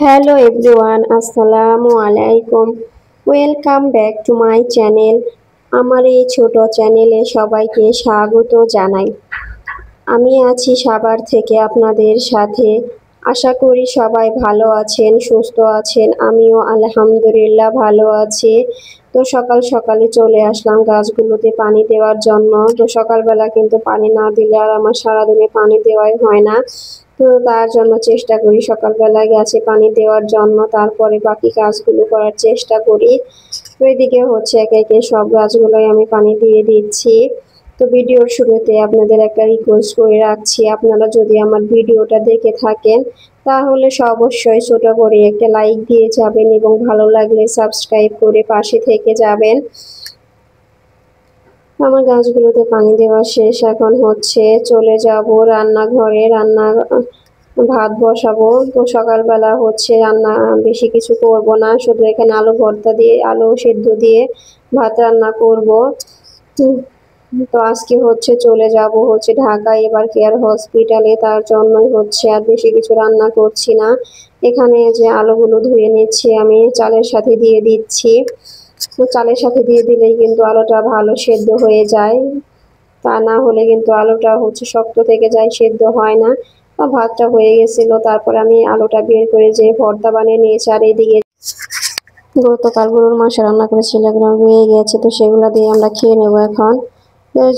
Hello everyone, আসসালামু আলাইকুম। Welcome back to my channel. আমার এই ছোট চ্যানেলে সবাইকে স্বাগত জানাই। আমি আছি সাভার থেকে আপনাদের সাথে। আশা করি সবাই ভালো আছেন, সুস্থ আছেন। আমিও আলহামদুলিল্লাহ ভালো আছি। তো সকাল সকালে চলে আসলাম গাছগুলোতে পানি দেওয়ার জন্য। তো সকালবেলা কিন্তু পানি না দিলে আর আমার সারাদিনে পানি দেওয়াই হয় না। তো তার জন্য চেষ্টা করি সকালবেলায় গাছে পানি দেওয়ার জন্য, তারপরে বাকি কাজগুলো করার চেষ্টা করি। তো এদিকে হচ্ছে একে একে সব গাছগুলোই আমি পানি দিয়ে দিচ্ছি। তো ভিডিওর শুরুতে আপনাদের একটা রিকোয়েস্ট করে রাখছি, আপনারা যদি আমার ভিডিওটা দেখে থাকেন তাহলে অবশ্যই ছোট করে একটা লাইক দিয়ে যাবেন এবং ভালো লাগলে সাবস্ক্রাইব করে পাশে থেকে যাবেন। আমার গাছগুলোতে পানি দেওয়া শেষ। এখন হচ্ছে চলে যাব রান্নাঘরে, ভাত বসাবো। তো সকালবেলা হচ্ছে রান্না বেশি কিছু করব না, শুধু এখানে আলু ভর্তা দিয়ে আলু সেদ্ধ দিয়ে ভাত রান্না করব। তো আজকে হচ্ছে চলে যাব হচ্ছে ঢাকায় এবার কেয়ার হসপিটালে, তার জন্যই হচ্ছে আর বেশি কিছু রান্না করছি না। এখানে যে আলুগুলো ধুয়ে নিচ্ছি আমি, চালের সাথে দিয়ে দিচ্ছি। তো চালের সাথে দিয়ে দিলেই কিন্তু আলুটা ভালো সেদ্ধ হয়ে যায়, তা না হলে কিন্তু আলুটা হচ্ছে শক্ত থেকে যায়, সেদ্ধ হয় না। ভাতটা হয়ে গেছিল, তারপর আমি আলুটা বের করে যে ভর্তা বানিয়ে নিয়েছি। আর এইদিকে গতকাল গরুর মাংস রান্না করেছিল, এগুলো রয়ে গেছে, তো সেগুলো দিয়ে আমরা খেয়ে নেবো এখন।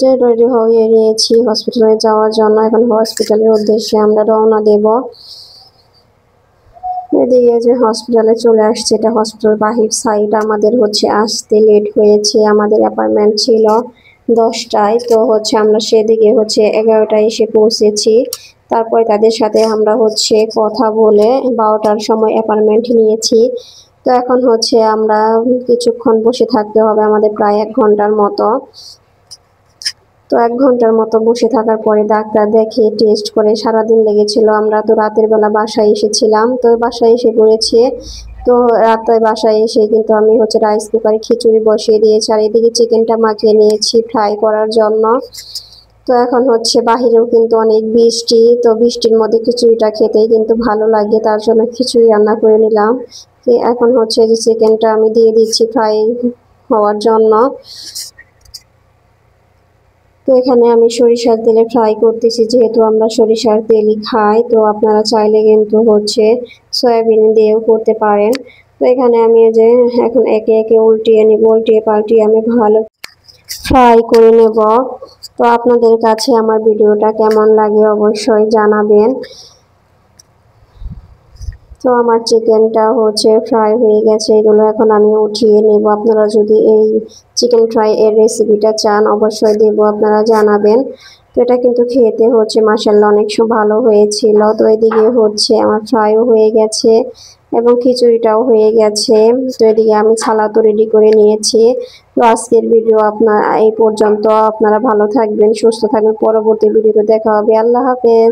যে রেডি হয়ে নিয়েছি হসপিটালে যাওয়ার জন্য। এখন হসপিটালের উদ্দেশ্যে আমরা রওনা দেব। এদিকে যে হসপিটালে চলে আসছে, এটা হসপিটাল বাহির সাইড। আমাদের হচ্ছে আসতে লেট হয়েছে, আমাদের অ্যাপয়েন্টমেন্ট ছিল 10টায়। তো হচ্ছে আমরা সেদিকে হচ্ছে 11টায় এসে পৌঁছেছি। তারপরে তাদের সাথে আমরা হচ্ছে কথা বলে 12টার সময় অ্যাপয়েন্টমেন্ট নিয়েছি। তো এখন হচ্ছে আমরা কিছুক্ষণ বসে থাকতে হবে, আমাদের প্রায় 1 ঘন্টার মতো। তো 1 ঘন্টার মতো বসে থাকার পরে ডাক্তার দেখে টেস্ট করে সারাদিন লেগেছিল। আমরা তো রাতের বেলা বাসায় এসেছিলাম, তো বাসায় এসে পড়েছে। তো রাতে বাসায় এসে কিন্তু আমি হচ্ছে রাইস কুকারে খিচুড়ি বসিয়ে দিয়েছি, আর এদিকে চিকেনটা মাখিয়ে নিয়েছি ফ্রাই করার জন্য। তো এখন হচ্ছে বাহিরেও কিন্তু অনেক বৃষ্টি, তো বৃষ্টির মধ্যে খিচুড়িটা খেতেই কিন্তু ভালো লাগে, তার জন্য খিচুড়ি রান্না করে নিলাম। এখন হচ্ছে যে চিকেনটা আমি দিয়ে দিচ্ছি ফ্রাই হওয়ার জন্য। তো এখানে আমি সরিষার তেলে ফ্রাই করতেছি, যেহেতু আমরা সরিষার তেলই খাই। তো আপনারা চাইলে কিন্তু হচ্ছে সয়াবিন দিয়েও করতে পারেন। তো এখানে আমি যে এখন একে একে উল্টিয়ে নিব, উল্টিয়ে পাল্টিয়ে আমি ভালো ফ্রাই করে নেব। তো আপনাদের কাছে আমার ভিডিওটা কেমন লাগে অবশ্যই জানাবেন। তো আমার চিকেনটা হচ্ছে ফ্রাই হয়ে গেছে, এগুলো এখন আমি উঠিয়ে নেব। আপনারা যদি এই চিকেন ফ্রাই এর রেসিপিটা চান অবশ্যই দেব, আপনারা জানাবেন। তো এটা কিন্তু খেতে হচ্ছে মাশাআল্লাহ অনেক ভালো হয়েছিল। তো এদিকে হচ্ছে আমার ফ্রাইও হয়ে গেছে এবং খিচুড়িটাও হয়ে গেছে। তো এদিকে আমি সালাদও রেডি করে নিয়েছি। তো আজকের ভিডিও আপনার এই পর্যন্ত। আপনারা ভালো থাকবেন, সুস্থ থাকবেন। পরবর্তী ভিডিওতে দেখা হবে। আল্লাহ হাফেজ।